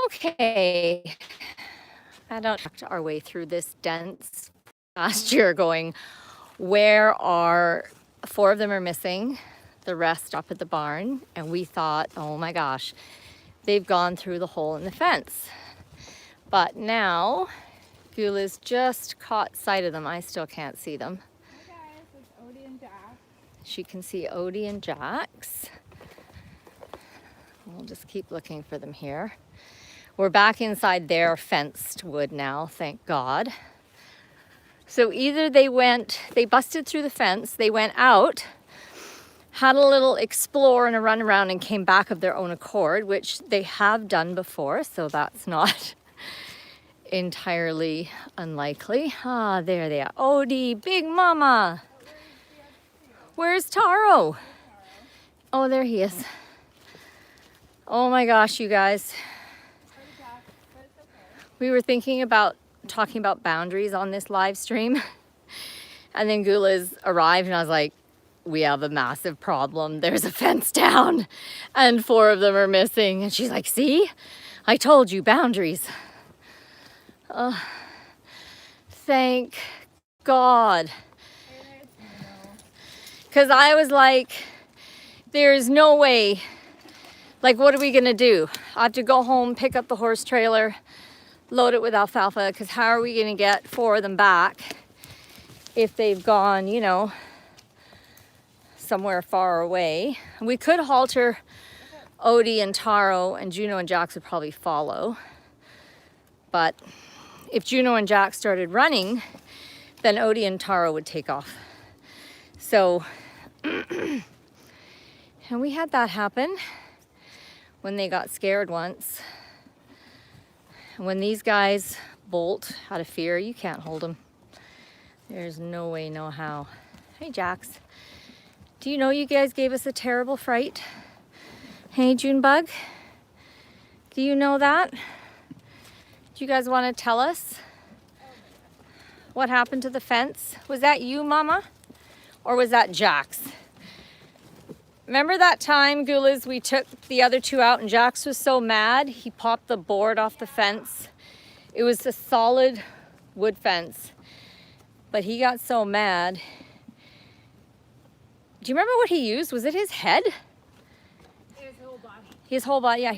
Okay, I don't our way through this dense pasture going, where are 4 of them are missing, the rest up at the barn, and we thought, oh my gosh, they've gone through the hole in the fence. But now Gula's just caught sight of them. I still can't see them. Hi guys, it's Odie and Jax. She can see Odie and Jax. We'll just keep looking for them here. We're back inside their fenced wood now, thank God. So either they busted through the fence, they went out, had a little explore and a run around and came back of their own accord, which they have done before, so that's not entirely unlikely. Ah, there they are. Odie, Big Mama. Where's Taro? Oh, there he is. Oh my gosh, you guys. We were thinking about talking about boundaries on this live stream. And then Gula's arrived and I was like, we have a massive problem. There's a fence down and 4 of them are missing. And she's like, see, I told you, boundaries. Thank God. Because I was like, there's no way. Like, what are we gonna do? I have to go home, pick up the horse trailer, load it with alfalfa, because how are we gonna get 4 of them back if they've gone, you know, somewhere far away? We could halter Odie and Taro, and Juno and Jax would probably follow. But if Juno and Jax started running, then Odie and Taro would take off. So, and we had that happen when they got scared once. When these guys bolt out of fear, you can't hold them. There's no way, no how. Hey, Jax. Do you know you guys gave us a terrible fright? Hey, Junebug. Do you know that? Do you guys want to tell us what happened to the fence? Was that you, Mama? Or was that Jax? Remember that time, Gulas, we took the other 2 out and Jax was so mad, he popped the board off the fence. It was a solid wood fence, but he got so mad. Do you remember what he used? Was it his head? His whole body. His whole body, yeah.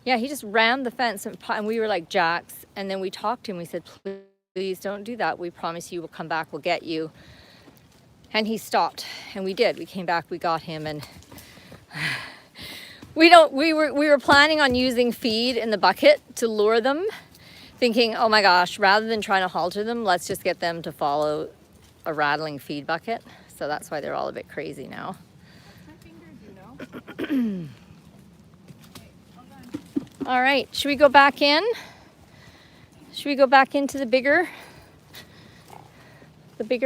Yeah, he just rammed the fence and we were like, Jax. And then we talked to him, we said, please don't do that. We promise you we'll come back, we'll get you. And he stopped, and we did. We came back, we got him, and we were planning on using feed in the bucket to lure them, thinking, oh my gosh, rather than trying to halter them, let's just get them to follow a rattling feed bucket. So that's why they're all a bit crazy now. My finger, Juno. All right, should we go back in? Should we go back into the bigger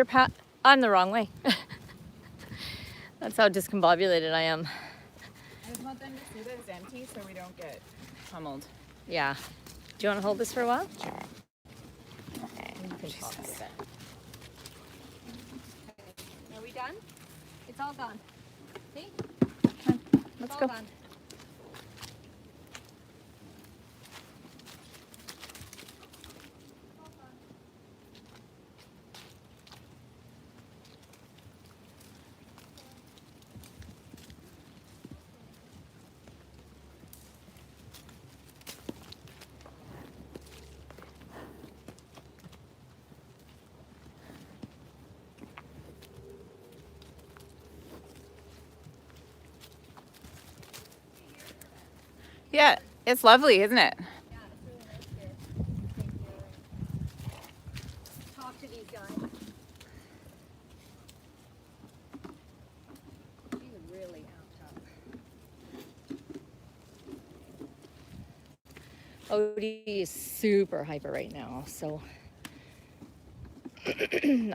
path? I'm the wrong way. That's how discombobulated I am. I just want them to see that it's empty so we don't get pummeled. Yeah. Do you want to hold this for a while? Sure. Are we done? It's all gone. See? Let's It's go. all gone. Yeah, it's lovely, isn't it? Yeah, it's really nice here. Talk to these guys. She's really amped up. Odie is super hyper right now, so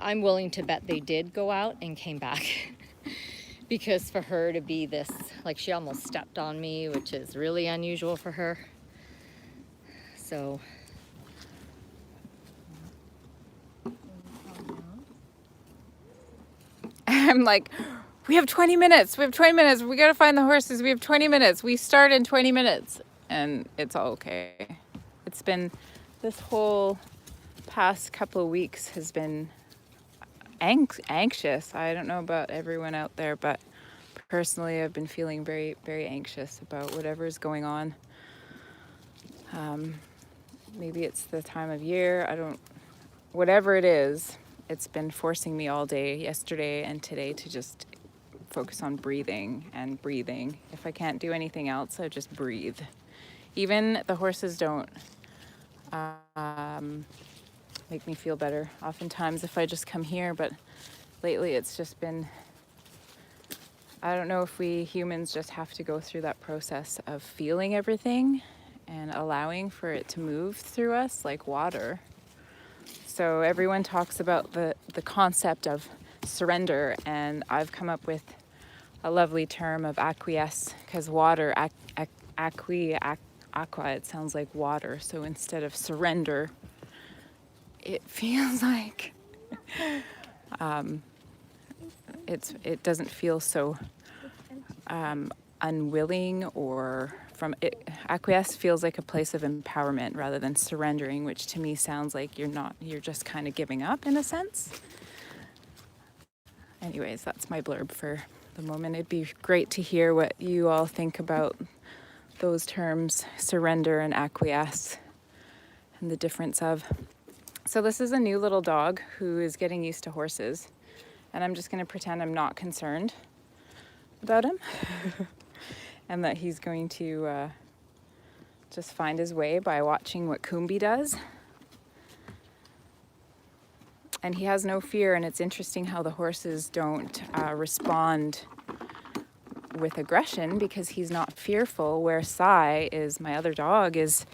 I'm willing to bet they did go out and came back. Because for her to be this, like she almost stepped on me, which is really unusual for her. So. I'm like, we have 20 minutes. We have 20 minutes. We got to find the horses. We have 20 minutes. We start in 20 minutes. and it's all okay. It's been, this whole past couple of weeks has been anxious. I don't know about everyone out there, but personally I've been feeling very, very anxious about whatever's going on. Maybe it's the time of year, whatever it is, it's been forcing me all day, yesterday and today, to just focus on breathing and breathing. If I can't do anything else, I just breathe. Even the horses don't make me feel better oftentimes if I just come here, but lately it's just been, I don't know if we humans just have to go through that process of feeling everything and allowing for it to move through us like water. So everyone talks about the concept of surrender, and I've come up with a lovely term of acquiesce, because water, aqua, it sounds like water. So instead of surrender, it feels like it doesn't feel so unwilling, or acquiesce feels like a place of empowerment rather than surrendering, which to me sounds like you're just kind of giving up in a sense. Anyways, that's my blurb for the moment. It'd be great to hear what you all think about those terms, surrender and acquiesce, and the difference of. So this is a new little dog who is getting used to horses, and I'm just going to pretend I'm not concerned about him and that he's going to just find his way by watching what Kumbi does. And he has no fear, and it's interesting how the horses don't respond with aggression because he's not fearful, where Sai is, my other dog, is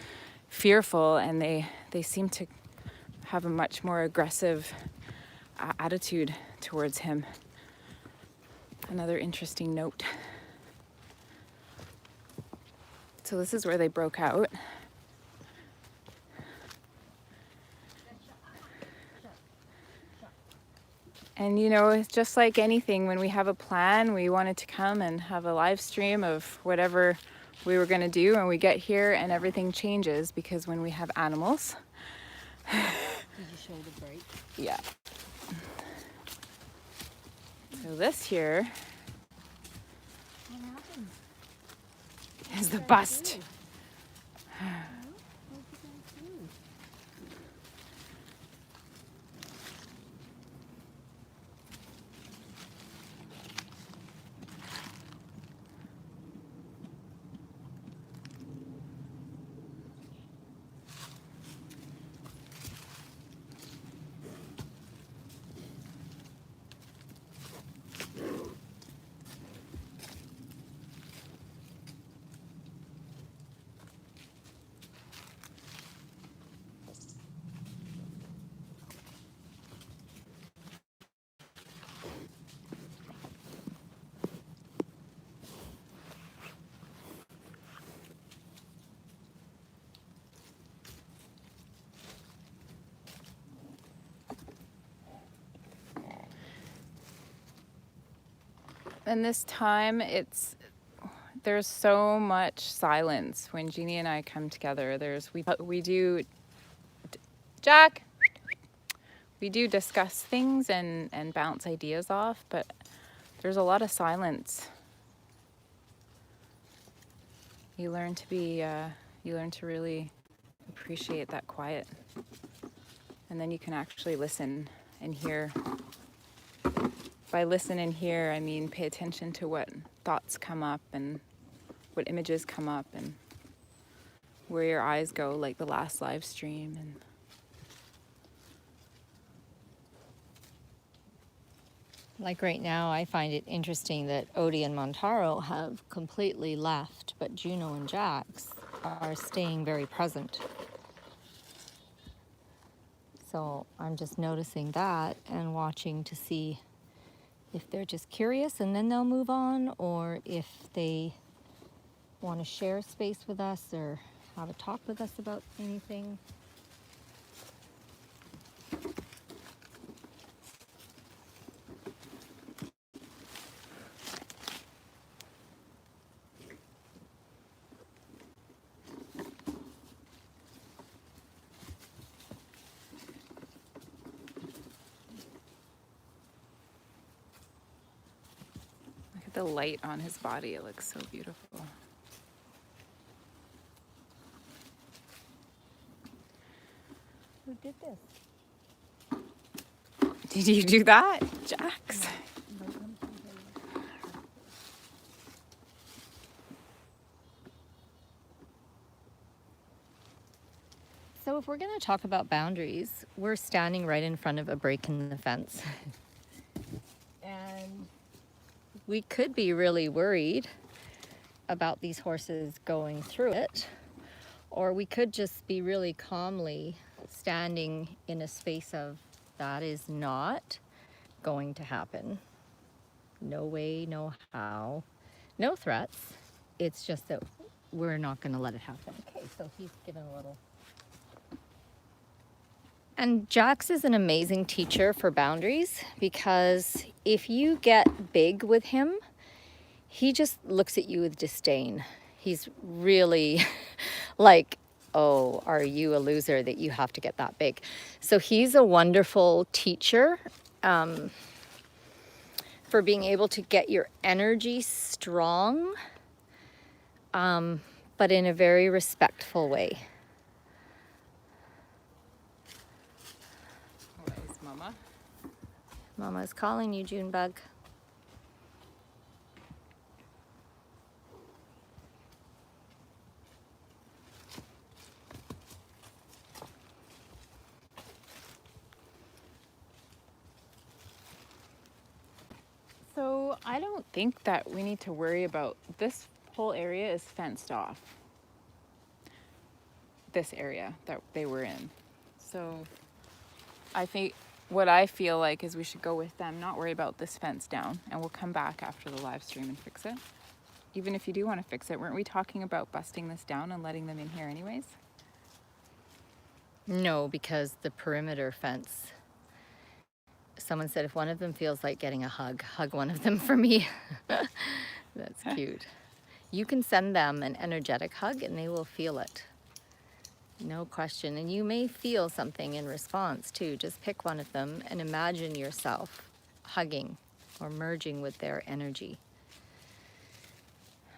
fearful, and they seem to have a much more aggressive attitude towards him. Another interesting note. So this is where they broke out. And you know, it's just like anything, when we have a plan, we wanted to come and have a live stream of whatever we were going to do, and we get here and everything changes, because when we have animals. Did you show the break? Yeah. So this here is the bust. And this time there's so much silence when Jeannie and I come together. We do Jack. We do discuss things and bounce ideas off, but there's a lot of silence. You learn to really appreciate that quiet, and then you can actually listen and hear. By listen and hear, I mean pay attention to what thoughts come up and what images come up and where your eyes go, like the last live stream. And Like right now, I find it interesting that Odie and Montaro have completely left, but Juno and Jax are staying very present. So I'm just noticing that and watching to see if they're just curious and then they'll move on, or if they want to share space with us or have a talk with us about anything. The light on his body, it looks so beautiful. Who did this? Did you do that, Jax? So if we're going to talk about boundaries, we're standing right in front of a break in the fence. And we could be really worried about these horses going through it, or we could just be really calmly standing in a space of that is not going to happen. No way, no how, no threats. It's just that we're not going to let it happen. Okay, so he's given a little. And Jax is an amazing teacher for boundaries, because if you get big with him, he just looks at you with disdain. He's really like, oh, are you a loser that you have to get that big? So he's a wonderful teacher for being able to get your energy strong, but in a very respectful way. Where's Mama? Mama's calling you, Junebug. So I don't think that we need to worry about, this whole area is fenced off. This area that they were in. So I think what I feel like is we should go with them, not worry about this fence down, and we'll come back after the live stream and fix it. Even if you do want to fix it, weren't we talking about busting this down and letting them in here anyways? No, because the perimeter fence, someone said if one of them feels like getting a hug, hug one of them for me. That's cute. You can send them an energetic hug and they will feel it. No question. And you may feel something in response too. Just pick one of them and imagine yourself hugging or merging with their energy.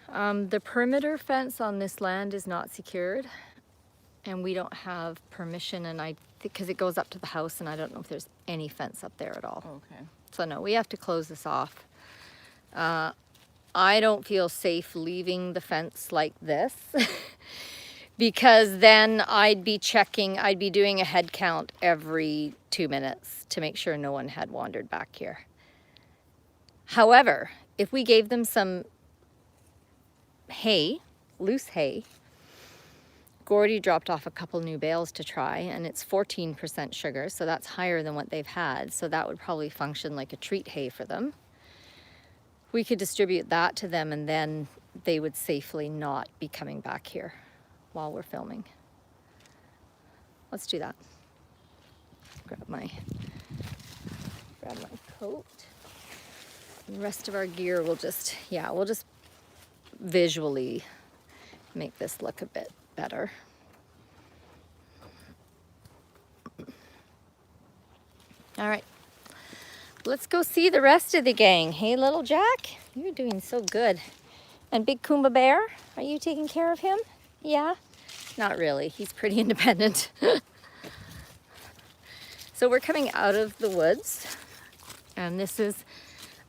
The perimeter fence on this land is not secured, and we don't have permission, and because it goes up to the house, and I don't know if there's any fence up there at all. Okay. So no, we have to close this off. I don't feel safe leaving the fence like this because then I'd be doing a head count every 2 minutes to make sure no one had wandered back here. However, if we gave them some hay, loose hay, Gordy dropped off a couple new bales to try, and it's 14% sugar, so that's higher than what they've had. So that would probably function like a treat hay for them. We could distribute that to them, and then they would safely not be coming back here while we're filming. Let's do that. Grab my coat. The rest of our gear we'll just visually make this look a bit better. All right, let's go see the rest of the gang. Hey, little Jack, you're doing so good. And Big Kumba Bear, are you taking care of him? Yeah? Not really, he's pretty independent. So we're coming out of the woods, and this is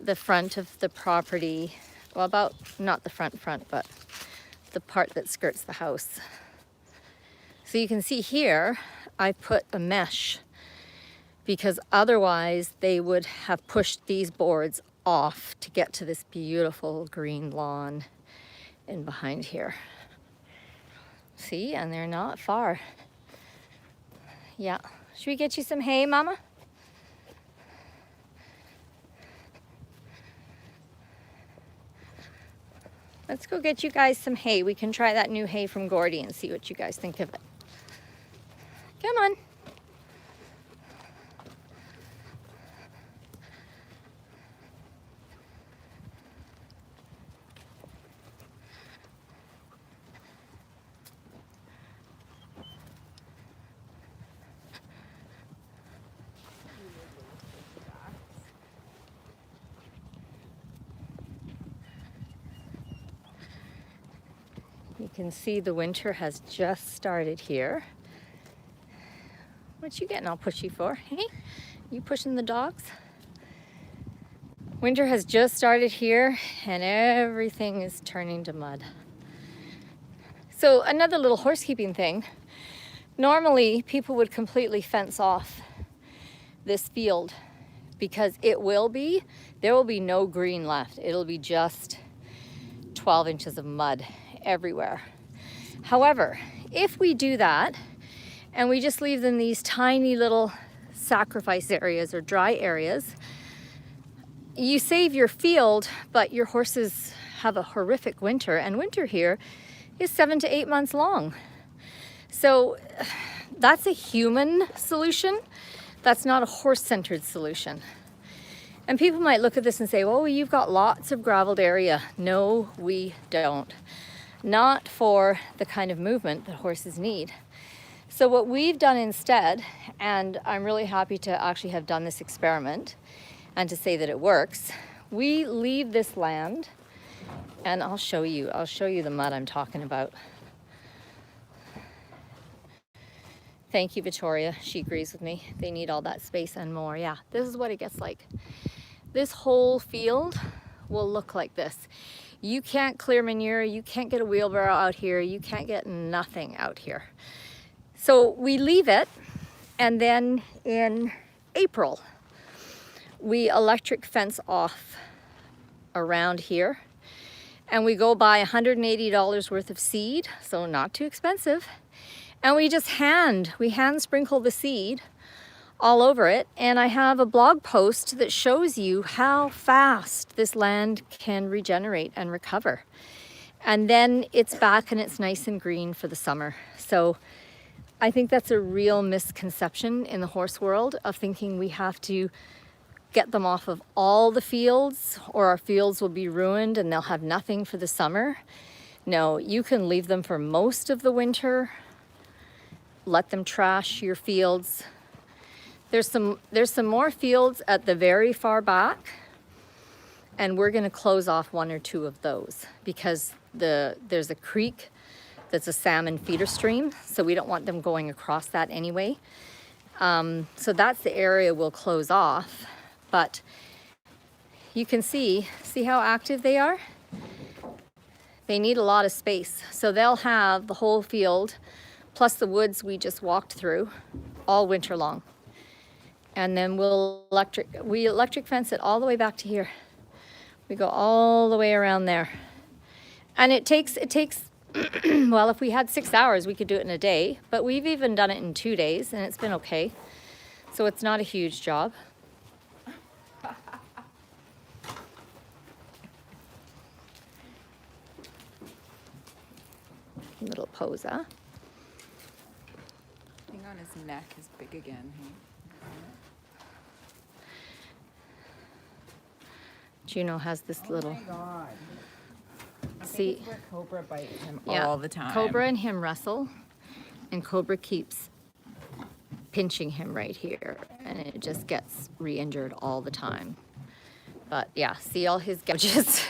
the front of the property. Well, about, not the front, but the part that skirts the house. So you can see here, I put a mesh because otherwise they would have pushed these boards off to get to this beautiful green lawn in behind here. See, and they're not far. Yeah, should we get you some hay, Mama? Let's go get you guys some hay. We can try that new hay from Gordy and see what you guys think of it. Come on. You can see the winter has just started here. What you getting all pushy for? Hey, you pushing the dogs? Winter has just started here and everything is turning to mud. So another little horsekeeping thing. Normally people would completely fence off this field because there will be no green left. It'll be just 12 inches of mud everywhere. However, if we do that and we just leave them these tiny little sacrifice areas or dry areas, you save your field, but your horses have a horrific winter, and winter here is 7 to 8 months long. So that's a human solution. That's not a horse-centered solution. And people might look at this and say, well, you've got lots of graveled area. No, we don't. Not for the kind of movement that horses need. So what we've done instead, and I'm really happy to actually have done this experiment and to say that it works, we leave this land, and I'll show you the mud I'm talking about. Thank you, Victoria. She agrees with me. They need all that space and more. Yeah, this is what it gets like. This whole field will look like this. You can't clear manure, you can't get a wheelbarrow out here, you can't get nothing out here. So we leave it, and then in April, we electric fence off around here, and we go buy $180 worth of seed, so not too expensive, and we just hand sprinkle the seed all over it. And I have a blog post that shows you how fast this land can regenerate and recover. And then it's back and it's nice and green for the summer. So I think that's a real misconception in the horse world of thinking we have to get them off of all the fields or our fields will be ruined and they'll have nothing for the summer. No, you can leave them for most of the winter. Let them trash your fields. There's some more fields at the very far back, and we're going to close off 1 or 2 of those because there's a creek that's a salmon feeder stream, so we don't want them going across that anyway. So that's the area we'll close off, but you can see how active they are? They need a lot of space, so they'll have the whole field plus the woods we just walked through all winter long. And then we electric fence it all the way back to here. We go all the way around there. And it takes, well, if we had 6 hours, we could do it in a day, but we've even done it in 2 days and it's been okay. So it's not a huge job. Little posa. Thing on his neck is big again. Hey? Juno has this little. Oh my God. See, it's where Cobra bites him yeah, all the time. Cobra and him wrestle, and Cobra keeps pinching him right here, and it just gets re-injured all the time. But yeah, see all his gouges.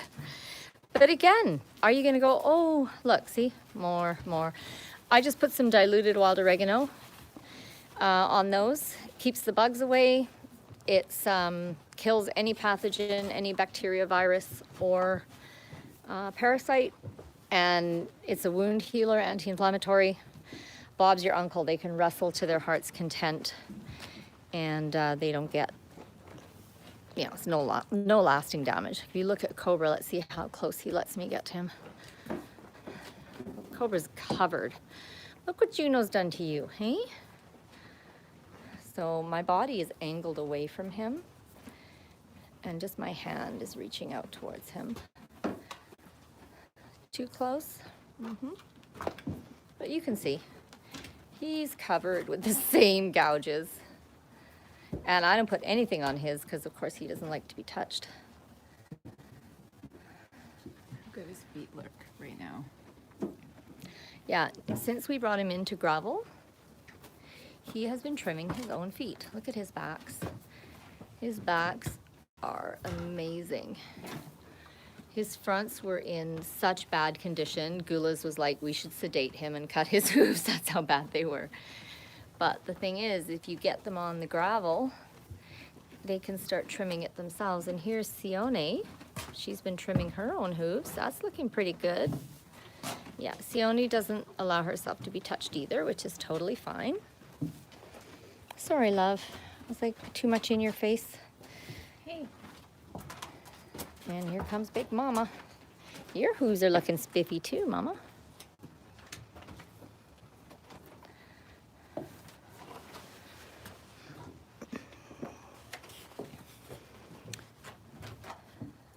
But again, are you gonna go, oh, look, see, more. I just put some diluted wild oregano on those. Keeps the bugs away. It's kills any pathogen, any bacteria, virus, or parasite. And it's a wound healer, anti-inflammatory. Bob's your uncle. They can wrestle to their heart's content, and they don't get, it's no lasting damage. If you look at Cobra, let's see how close he lets me get to him. Cobra's covered. Look what Juno's done to you, hey? So my body is angled away from him, and just my hand is reaching out towards him. Too close? But you can see, he's covered with the same gouges. And I don't put anything on his because, of course, he doesn't like to be touched. How good his feet look right now. Yeah, since we brought him into gravel, he has been trimming his own feet. Look at his backs. His backs are amazing. His fronts were in such bad condition. Gula's was like, we should sedate him and cut his hooves. That's how bad they were. But the thing is, if you get them on the gravel, they can start trimming it themselves. And here's Sione. She's been trimming her own hooves. That's looking pretty good. Yeah, Sione doesn't allow herself to be touched either, which is totally fine. Sorry, love. I was like too much in your face. Hey. And here comes Big Mama. Your hooves are looking spiffy too, Mama.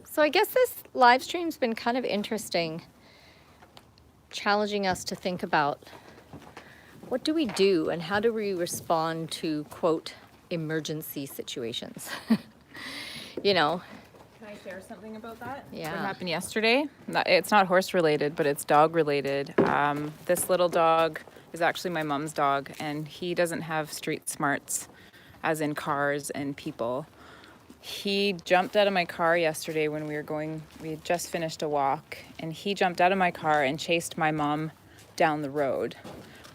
So I guess this live stream's been kind of interesting, challenging us to think about what do we do and how do we respond to, quote, emergency situations? You know. Can I share something about that? Yeah. What happened yesterday? It's not horse related, but it's dog related. This little dog is actually my mom's dog, and he doesn't have street smarts, as in cars and people. He jumped out of my car yesterday when we had just finished a walk, and he jumped out of my car and chased my mom down the road.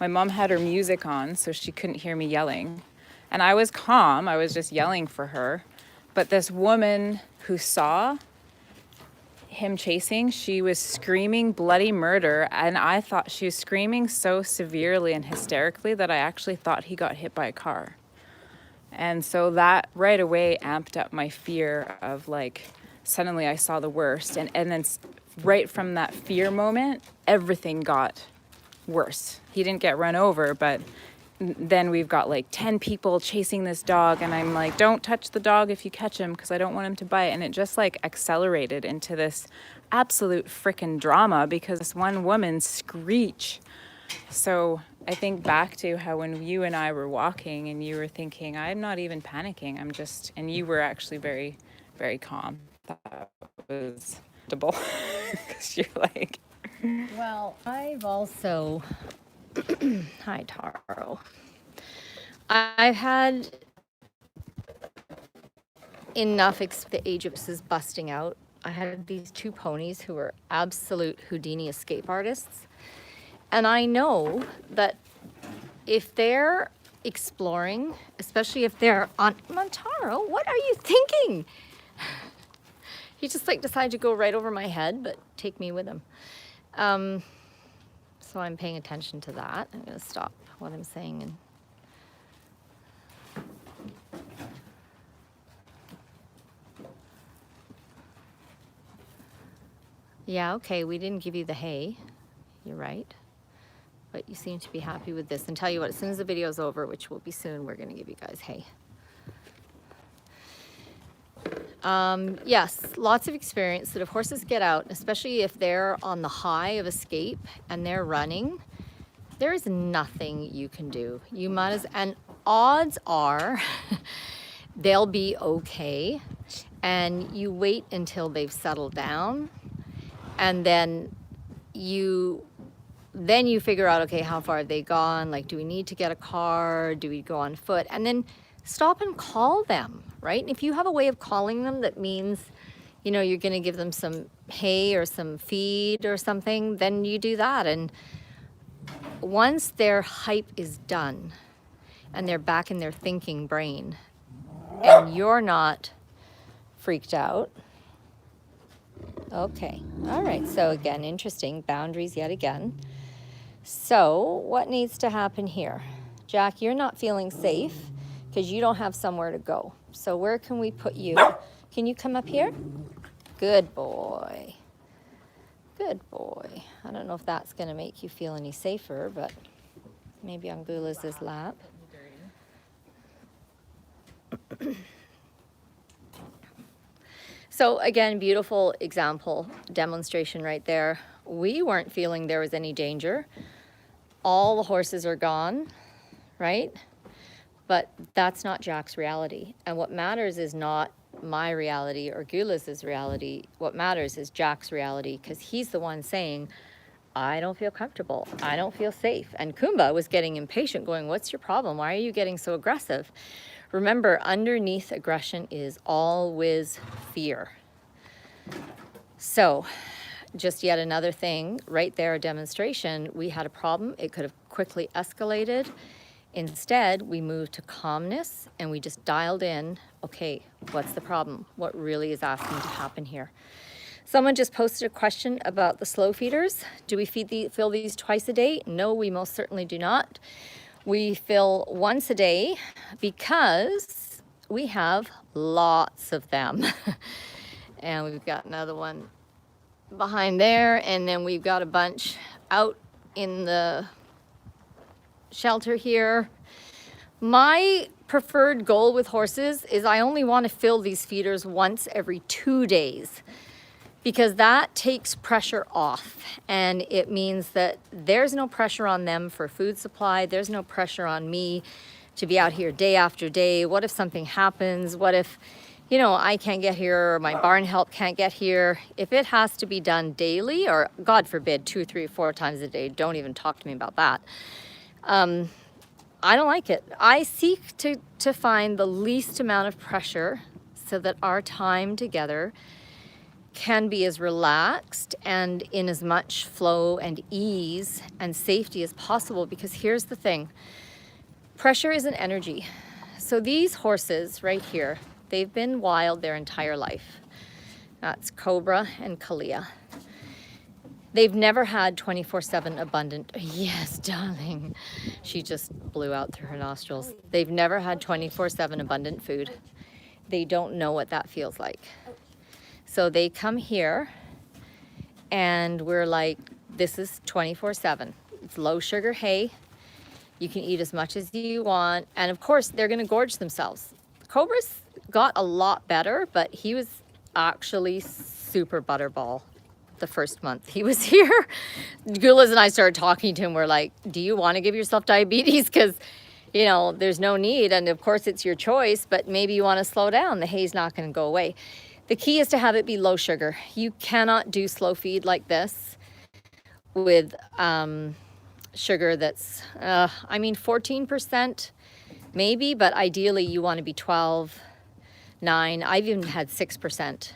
My mom had her music on, so she couldn't hear me yelling. And I was calm, I was just yelling for her. But this woman who saw him chasing, she was screaming bloody murder, and I thought she was screaming so severely and hysterically that I actually thought he got hit by a car. And so that right away amped up my fear of, like, suddenly I saw the worst. And then right from that fear moment, everything got worse. He didn't get run over, but then we've got like 10 people chasing this dog, and I'm like, don't touch the dog if you catch him because I don't want him to bite. And it just like accelerated into this absolute freaking drama because this one woman's screech. So I think back to how when you and I were walking and you were thinking, I'm not even panicking, I'm just, and you were actually very, very calm. That was double because you're like. Well, I've also, hi Taro. I've had enough, the age of this is busting out. I had these two ponies who were absolute Houdini escape artists. And I know that if they're exploring, especially if they're on Montaro, what are you thinking? He just like decided to go right over my head, but take me with him. So I'm paying attention to that. I'm gonna stop what I'm saying and yeah, okay, we didn't give you the hay. You're right. But you seem to be happy with this. And tell you what, as soon as the video's over, which will be soon, we're gonna give you guys hay. Yes, lots of experience that if horses get out, especially if they're on the high of escape and they're running, there is nothing you can do. You might as, and odds are they'll be okay. And you wait until they've settled down, and then you figure out, okay, how far have they gone? Like, do we need to get a car? Do we go on foot? And then stop and call them, right? And if you have a way of calling them that means, you know, you're gonna give them some hay or some feed or something, then you do that. And once their hype is done and they're back in their thinking brain and you're not freaked out, okay, all right, so again, interesting, boundaries yet again. So what needs to happen here? Jack, you're not feeling safe because you don't have somewhere to go. So where can we put you? Can you come up here? Good boy. Good boy. I don't know if that's going to make you feel any safer, but maybe on Gula's lap. So again, beautiful example, demonstration right there. We weren't feeling there was any danger. All the horses are gone, right? But that's not Jack's reality. And what matters is not my reality or Gula's reality. What matters is Jack's reality, because he's the one saying, I don't feel comfortable. I don't feel safe. And Kumba was getting impatient, going, what's your problem? Why are you getting so aggressive? Remember, underneath aggression is always fear. So just yet another thing right there, a demonstration. We had a problem. It could have quickly escalated. Instead, we moved to calmness and we just dialed in, okay, what's the problem? What really is asking to happen here? Someone just posted a question about the slow feeders. Do we fill these twice a day? No, we most certainly do not. We fill once a day because we have lots of them. And we've got another one behind there, and then we've got a bunch out in the shelter here. My preferred goal with horses is I only want to fill these feeders once every 2 days, because that takes pressure off, and it means that there's no pressure on them for food supply. There's no pressure on me to be out here day after day. What if something happens? What if, you know, I can't get here or my barn help can't get here? If it has to be done daily, or God forbid, 2, 3, 4 times a day, don't even talk to me about that. I don't like it. I seek to find the least amount of pressure so that our time together can be as relaxed and in as much flow and ease and safety as possible. Because here's the thing, pressure is an energy. So these horses right here, they've been wild their entire life. That's Cobra and Kalia. They've never had 24/7 abundant, yes, darling. She just blew out through her nostrils. They've never had 24/7 abundant food. They don't know what that feels like. So they come here and we're like, this is 24/7. It's low sugar hay. You can eat as much as you want. And of course, they're gonna gorge themselves. Cobra's got a lot better, but he was actually super butterball the first month he was here. Gulas and I started talking to him. We're like, do you want to give yourself diabetes? Because, you know, there's no need. And of course, it's your choice, but maybe you want to slow down. The hay's not going to go away. The key is to have it be low sugar. You cannot do slow feed like this with sugar that's, 14% maybe, but ideally you want to be 12, 9. I've even had 6%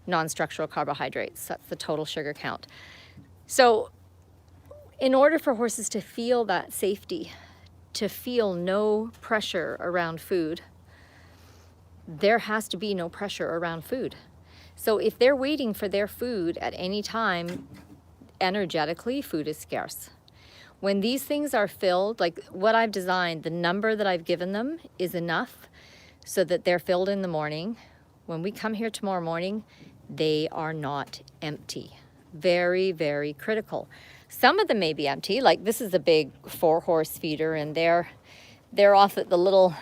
non-structural carbohydrates. That's the total sugar count. So in order for horses to feel that safety, to feel no pressure around food, there has to be no pressure around food. So if they're waiting for their food at any time, energetically, food is scarce. When these things are filled, like what I've designed, the number that I've given them is enough so that they're filled in the morning. When we come here tomorrow morning, they are not empty. Very, very critical. Some of them may be empty, like this is a big 4-horse feeder, and they're off at the little,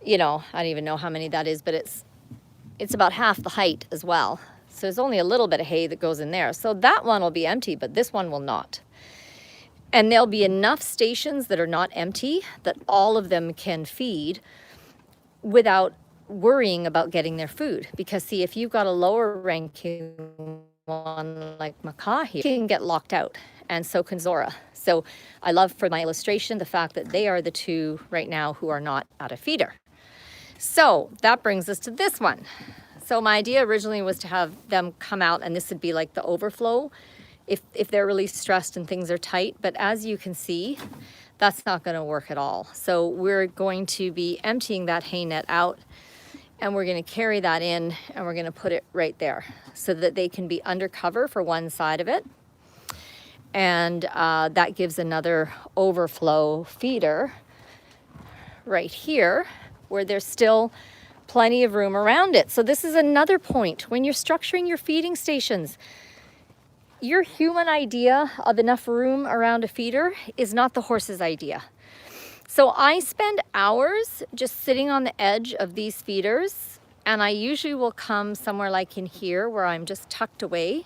you know, I don't even know how many that is, but it's about half the height as well. So there's only a little bit of hay that goes in there. So that one will be empty, but this one will not. And there'll be enough stations that are not empty that all of them can feed without worrying about getting their food. Because see, if you've got a lower ranking one like Macaw here, he can get locked out, and so can Zora. So I love for my illustration the fact that they are the two right now who are not at a feeder. So that brings us to this one. So my idea originally was to have them come out, and this would be like the overflow if they're really stressed and things are tight. But as you can see, that's not going to work at all. So we're going to be emptying that hay net out, and we're going to carry that in, and we're going to put it right there so that they can be undercover for one side of it. And that gives another overflow feeder right here where there's still plenty of room around it. So this is another point. When you're structuring your feeding stations, your human idea of enough room around a feeder is not the horse's idea. So I spend hours just sitting on the edge of these feeders, and I usually will come somewhere like in here where I'm just tucked away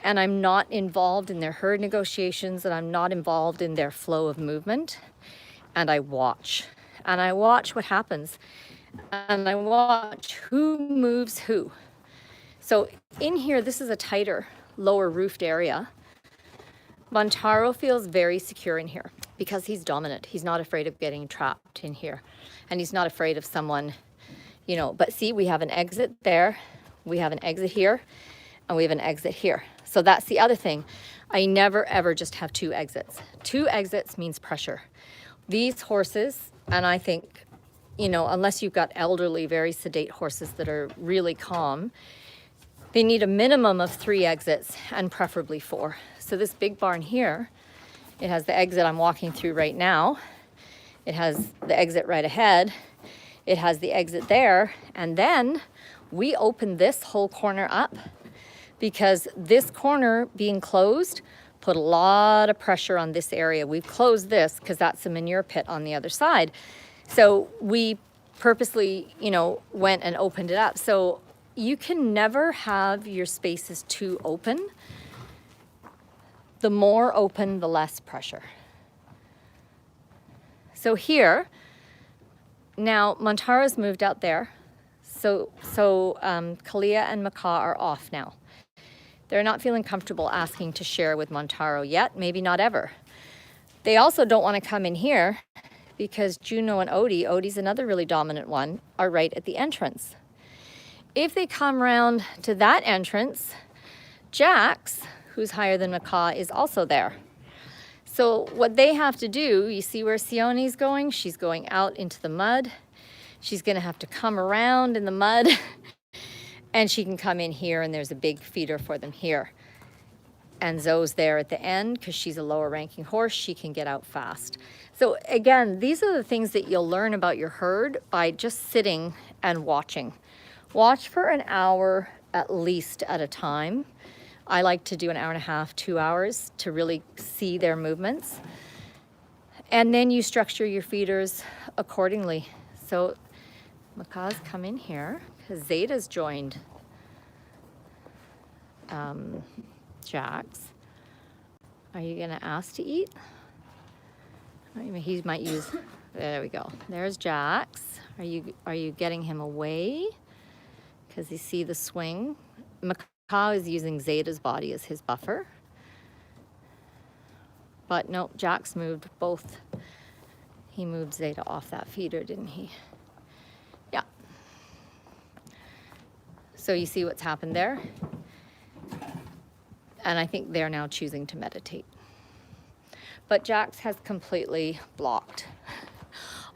and I'm not involved in their herd negotiations, and I'm not involved in their flow of movement. And I watch. And I watch what happens. And I watch who moves who. So in here, this is a tighter, lower roofed area. Montaro feels very secure in here because he's dominant. He's not afraid of getting trapped in here. And he's not afraid of someone, you know. But see, we have an exit there. We have an exit here. and we have an exit here. So that's the other thing. I never ever just have 2 exits. 2 exits means pressure. These horses, and I think, you know, unless you've got elderly, very sedate horses that are really calm, they need a minimum of 3 exits and preferably 4. So this big barn here, it has the exit I'm walking through right now. It has the exit right ahead. It has the exit there. And then we opened this whole corner up because this corner being closed put a lot of pressure on this area. We've closed this because that's a manure pit on the other side. So we purposely, you know, went and opened it up. So you can never have your spaces too open. The more open, the less pressure. So here, now Montaro's moved out there. So Kalia and Macaw are off now. They're not feeling comfortable asking to share with Montaro yet, maybe not ever. They also don't want to come in here because Juno and Odie's another really dominant one, are right at the entrance. If they come around to that entrance, Jax, who's higher than Macaw, is also there. So what they have to do, you see where Sione's going? She's going out into the mud. She's gonna have to come around in the mud and she can come in here and there's a big feeder for them here. And Zoe's there at the end because she's a lower ranking horse. She can get out fast. So again, these are the things that you'll learn about your herd by just sitting and watching. Watch for an hour at least at a time. I like to do an hour and a half, 2 hours to really see their movements. And then you structure your feeders accordingly. So Macaw's come in here because Zeta's joined Jax. Are you gonna ask to eat? I mean, he might use, there we go. There's Jax. Are you getting him away? Because you see the swing. Macaw is using Zeta's body as his buffer. But no, Jax moved both. He moved Zeta off that feeder, didn't he? Yeah. So you see what's happened there? And I think they're now choosing to meditate. But Jax has completely blocked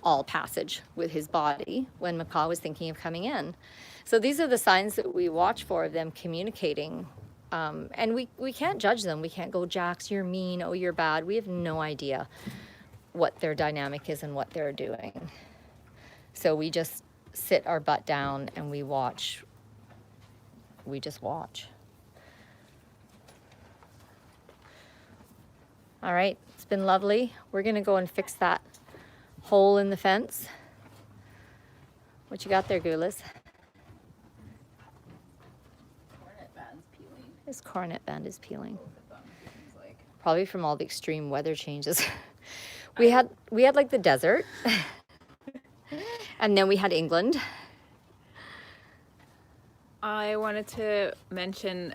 all passage with his body when Macaw was thinking of coming in. So these are the signs that we watch for of them communicating. And we can't judge them. We can't go, Jax, you're mean, oh, you're bad. We have no idea what their dynamic is and what they're doing. So we just sit our butt down and we watch. We just watch. All right, it's been lovely. We're gonna go and fix that hole in the fence. What you got there, Gulas? Cornet band's peeling. His cornet band is peeling. Probably from all the extreme weather changes. we had like the desert, and then we had England. I wanted to mention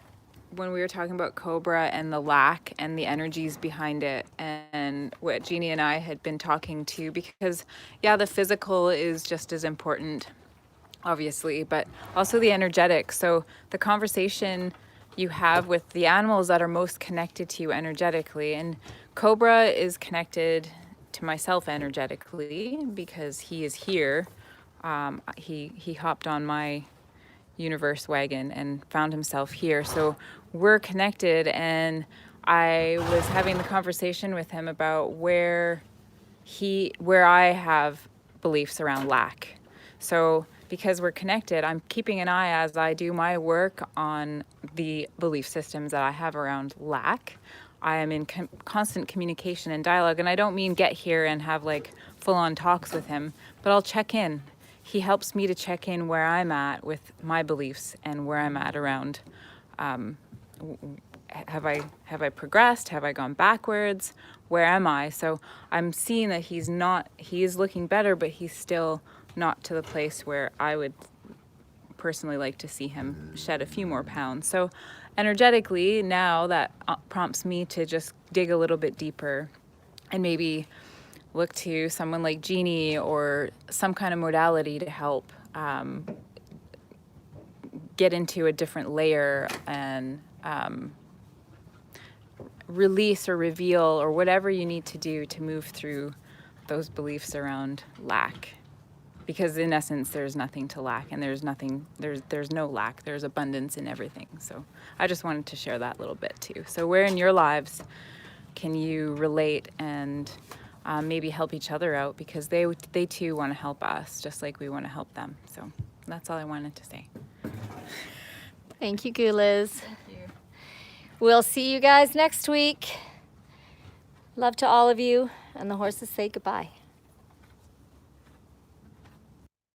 when we were talking about Cobra and the lack and the energies behind it and what Jeannie and I had been talking to, because yeah, the physical is just as important, obviously, but also the energetic. So the conversation you have with the animals that are most connected to you energetically, and Cobra is connected to myself energetically because he is here. He hopped on my universe wagon and found himself here. So we're connected, and I was having the conversation with him about where I have beliefs around lack. So because we're connected, I'm keeping an eye as I do my work on the belief systems that I have around lack. I am in constant communication and dialogue, and I don't mean get here and have like full-on talks with him, but I'll check in. He helps me to check in where I'm at with my beliefs and where I'm at around, have I progressed? Have I gone backwards? Where am I? So I'm seeing that he is looking better, but he's still not to the place where I would personally like to see him shed a few more pounds. So energetically, now that prompts me to just dig a little bit deeper and maybe look to someone like Jeannie or some kind of modality to help get into a different layer and release or reveal or whatever you need to do to move through those beliefs around lack. Because in essence, there's nothing to lack, and there's no lack. There's abundance in everything. So I just wanted to share that little bit too. So where in your lives can you relate and maybe help each other out, because they too want to help us just like we want to help them. So that's all I wanted to say. Thank you, Guliz. Thank you. We'll see you guys next week. Love to all of you, and the horses say goodbye.